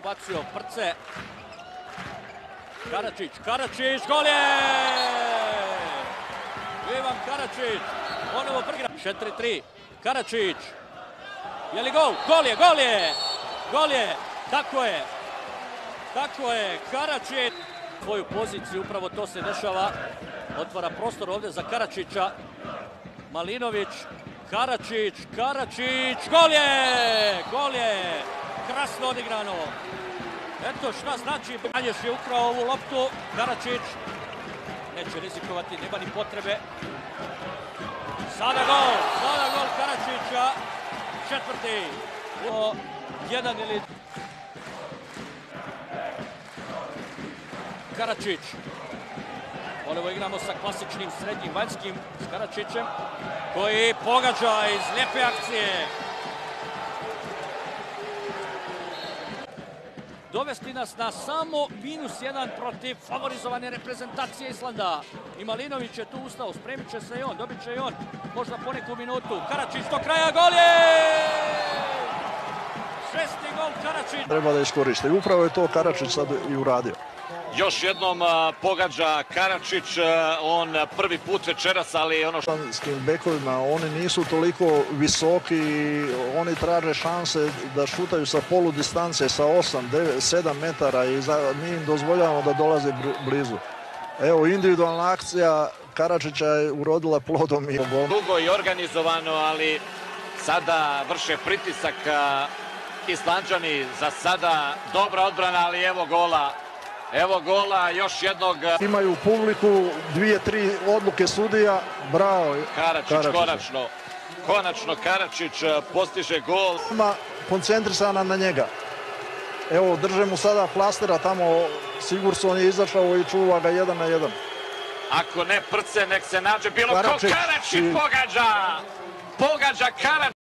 ubacio Prce. Karačić, gol je! Ivan Karačić, ponovo prigra. 4-3, Karačić. Je li gol? Gol je! Tako je, Karačić. Svoju poziciju, upravo to se dešava. Otvara prostor ovdje za Karačića. Malinović, Karačić, gol je! Krasno odigrano. Eto šta znači, Banješ je ukrao ovu loptu, Karačić neće rizikovati, nema ni potrebe. Sada gol Karačića, četvrti. 1 ili... Karačić. Ponovo igramo sa klasičnim srednjim vanjskim s Karačićem, koji pogađa iz lijepe akcije. Dovesti nas na samo -1 protiv favorizovane reprezentacije Islanda. I Malinović je tu ustao, spremit će se i on, dobit će i on možda po neku minutu. Karačić do kraja, gol je! 6. gol Karačić. Treba da iskoristi. Upravo je to Karačić sad i uradio. Još jednom pogađa Karačić, on prvi put večeras, ali ono što... S tim bekovima, oni nisu toliko visoki, oni traže šanse da šutaju sa polu distance, sa 8, 9, 7 metara i mi im dozvoljavamo da dolaze blizu. Evo, individualna akcija Karačića je urodila plodom. Dugo i organizovano, ali sada vrše pritisak Islanđani. Za sada dobra odbrana, ali evo gola, još jednog. Imaju publiku, 2-3 odluke sudija, bravo. Karačić konačno Karačić postiže gol. Koncentrisana na njega. Evo, drže mu sada flastera tamo, Sigurdsson je izašao i čuva ga 1 na 1. Ako ne Prce, nek se nađe bilo ko. Karačić pogađa Karačić.